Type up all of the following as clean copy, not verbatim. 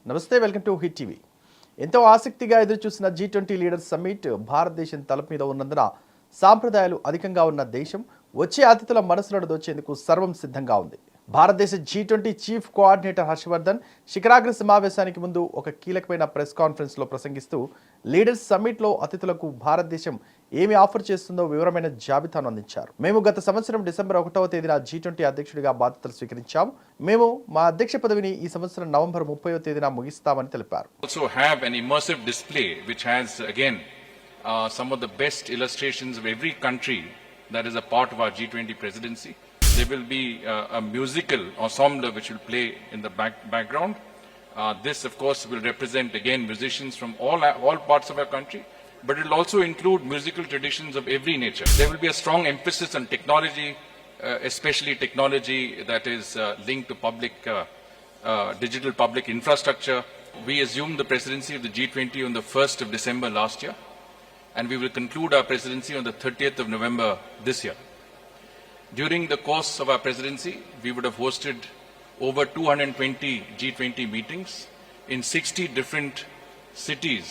నమస్తే, welcome to hit TV. ఎంతో ఆసక్తిగా ఎదురుచూసిన G20 లీడర్స్ సమ్మిట్ భారతదేశం తలపు మీద ఉన్నందున సాంప్రదాయాలు అధికంగా ఉన్న దేశం వచ్చే అతిథుల మనసులను దోచేందుకు సర్వం సిద్ధంగా ఉంది. భారతదేశ G20 చీఫ్ కోఆర్డినేటర్ హర్షవర్ధన్ శిఖరాగ్ర సమావేశానికి ముందు ఒక కీలకమైన ప్రెస్ కాన్ఫరెన్స్లో ప్రసంగిస్తూ లీడర్స్ సమ్మిట్లో అతిథులకు భారతదేశం ఏమి ఆఫర్ చేస్తుందో వివరమైన జాబితాను అందించారు. మేము గత సంవత్సరం డిసెంబర్ 1వ తేదీన G20 అధ్యక్షుడిగా బాధ్యతలు స్వీకరించాము. మేము మా అధ్యక్ష పదవిని ఈ సంవత్సరం నవంబర్ 30వ తేదీన ముగిస్తామని తెలిపారు. Also have an immersive display which has again some of the best illustrations of every country that is a part of our G20 presidency. There will be a musical ensemble which will play in the background. This of course will represent again musicians from all parts of our country, but it will also include musical traditions of every nature. There will be a strong emphasis on technology, especially technology that is linked to public digital public infrastructure. We assumed the presidency of the G20 on the 1st of December last year, and we will conclude our presidency on the 30th of November this year. During the course of our presidency, we would have hosted over 220 G20 meetings in 60 different cities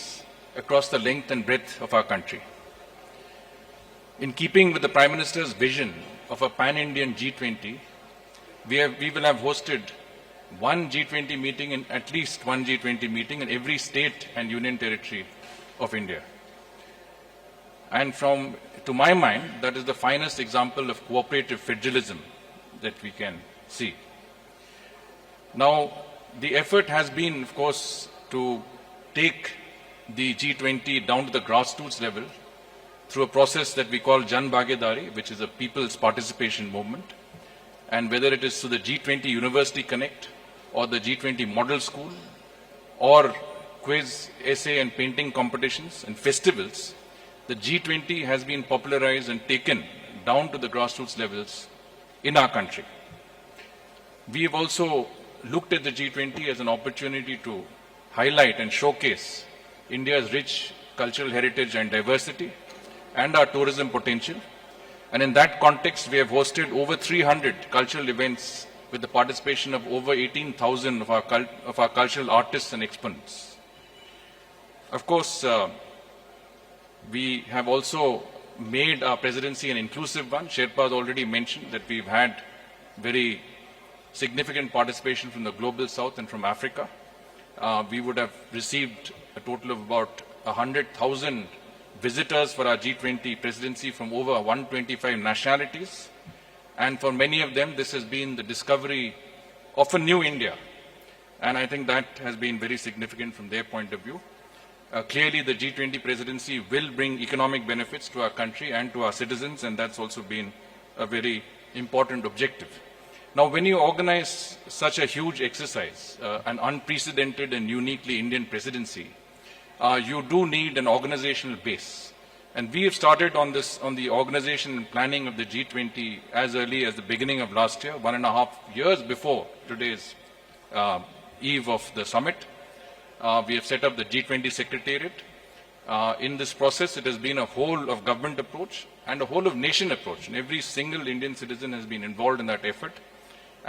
across the length and breadth of our country. In keeping with the Prime Minister's vision of a pan-Indian G20, we will have hosted one G20 meeting in at least one G20 meeting in every state and union territory of India. And to my mind, that is the finest example of cooperative federalism that we can see. Now, the effort has been, of course, to take the G20 down to the grassroots level through a process that we call Jan Bhagiyadari, which is a people's participation movement. And whether it is through the G20 University Connect or the G20 Model School or quiz, essay and painting competitions and festivals, the G20 has been popularized and taken down to the grassroots levels in our country. We have also looked at the G20 as an opportunity to highlight and showcase India's rich cultural heritage and diversity and our tourism potential. And in that context, we have hosted over 300 cultural events with the participation of over 18,000 of our cultural artists and exponents. Of course, we have also made our presidency an inclusive one. Sherpa has already mentioned that we've had very significant participation from the global south and from Africa. We would have received a total of about 100,000 visitors for our G20 presidency from over 125 nationalities. And for many of them, this has been the discovery of a new India. And I think that has been very significant from their point of view. Clearly, the G20 presidency will bring economic benefits to our country and to our citizens, and that's also been a very important objective. Now, when you organize such a huge exercise, an unprecedented and uniquely Indian presidency, you do need an organizational base. And we have started on the organization and planning of the G20 as early as the beginning of last year, 1.5 years before today's eve of the summit. We have set up the G20 Secretariat. In this process, it has been a whole of government approach and a whole of nation approach. And every single Indian citizen has been involved in that effort.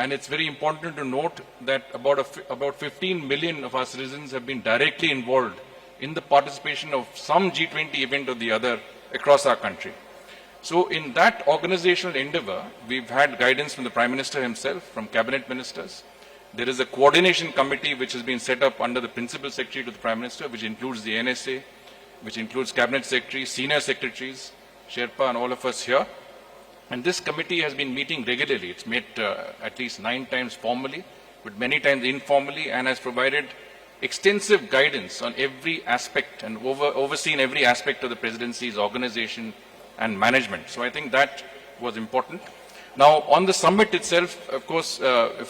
And it's very important to note that about 15 million of our citizens have been directly involved in the participation of some G20 event or the other across our country. So in that organizational endeavor, we've had guidance from the Prime Minister himself, from cabinet ministers. There is a coordination committee which has been set up under the Principal Secretary to the Prime Minister, which includes the NSA, which includes Cabinet Secretaries, Senior Secretaries, Sherpa and all of us here. And this committee has been meeting regularly. It's met at least 9 times formally, but many times informally, and has provided extensive guidance on every aspect and overseen every aspect of the presidency's organization and management. So I think that was important. Now, on the summit itself, of course,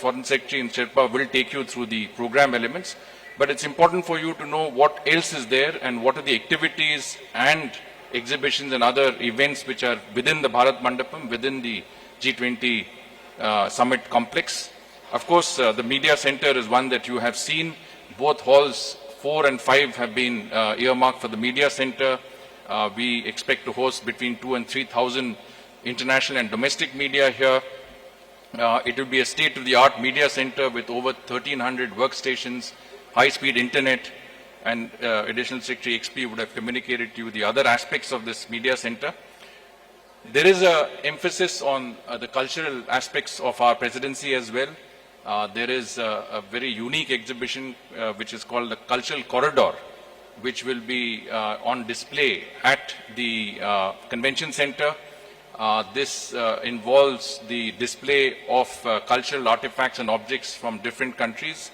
Foreign Secretary and Sherpa will take you through the program elements, but it's important for you to know what else is there and what are the activities and exhibitions and other events which are within the Bharat Mandapam, within the G20 summit complex. Of course, the media center is one that you have seen. Both halls 4 and 5 have been earmarked for the media center. We expect to host between 2,000 and 3,000 international and domestic media here. It will be a state-of-the-art media center with over 1,300 workstations, high-speed internet, and Additional Secretary XP would have communicated to you the other aspects of this media center. There is an emphasis on the cultural aspects of our presidency as well. There is a very unique exhibition which is called the Cultural Corridor, which will be on display at the convention center. This involves the display of cultural artifacts and objects from different countries,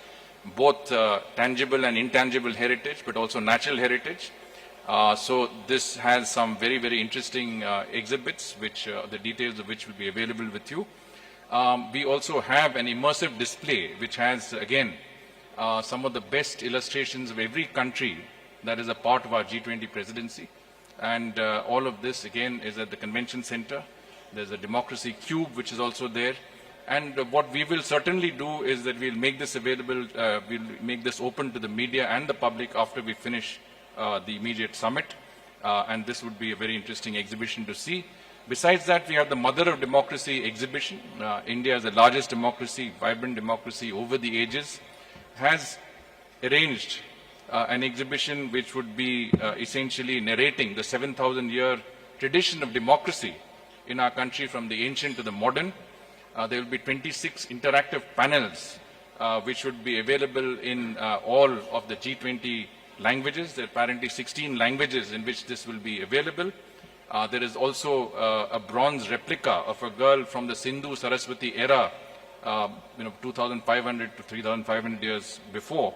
both tangible and intangible heritage, but also natural heritage. So this has some very, very interesting exhibits, which the details of which will be available with you. We also have an immersive display, which has, again, some of the best illustrations of every country that is a part of our G20 presidency. And all of this, again, is at the convention center. There's a democracy cube, which is also there. And what we will certainly do is that we'll make this available, we'll make this open to the media and the public after we finish the immediate summit. And this would be a very interesting exhibition to see. Besides that, we have the Mother of Democracy exhibition. India is the largest democracy, vibrant democracy over the ages, has arranged an exhibition which would be essentially narrating the 7,000-year tradition of democracy in our country from the ancient to the modern. There will be 26 interactive panels which would be available in all of the G20 languages. There are apparently 16 languages in which this will be available. There is also a bronze replica of a girl from the Sindhu Saraswati era, 2,500 to 3,500 years before.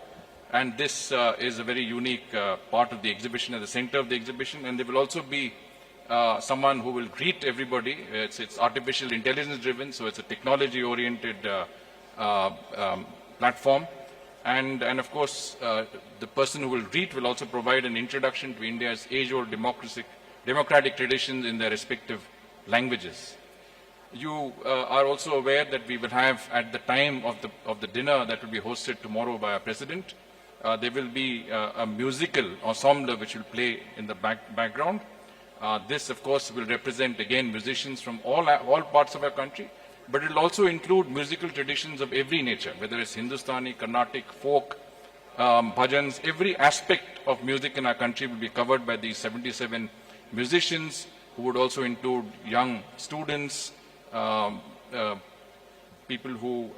And this is a very unique part of the exhibition, at the center of the exhibition. And there will also be someone who will greet everybody. It's artificial intelligence driven, so it's a technology oriented platform. And of course, the person who will greet will also provide an introduction to India's age-old democratic traditions in their respective languages. You are also aware that we will have, at the time of the dinner that will be hosted tomorrow by our President, there will be a musical ensemble which will play in the background. This, of course, will represent, again, musicians from all parts of our country, but it will also include musical traditions of every nature, whether it's Hindustani, Carnatic, folk, bhajans. Every aspect of music in our country will be covered by these 77 musicians, who would also include young students, people who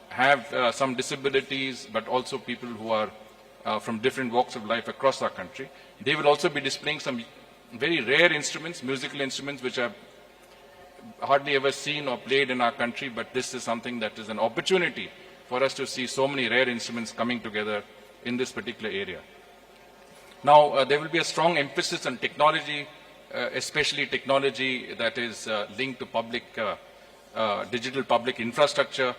have some disabilities, but also people who are from different walks of life across our country. They will also be displaying some very rare instruments, musical instruments, which I've hardly ever seen or played in our country, but this is something that is an opportunity for us to see so many rare instruments coming together in this particular area. Now, there will be a strong emphasis on technology, especially technology that is linked to public, digital public infrastructure.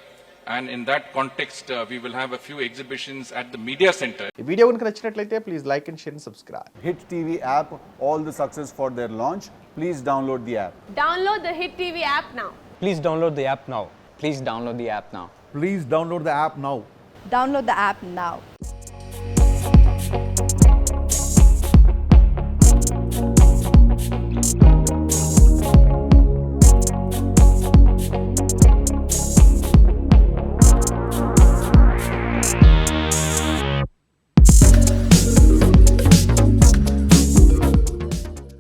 And in that context, we will have a few exhibitions at the media center. ఈ video కనుక నచ్చినట్లయితే please like and share and subscribe. Hit TV app, all the success for their launch. Please download the app. Download the Hit TV app now. Please download the app now. Please download the app now. Please download the app now. Download the app now.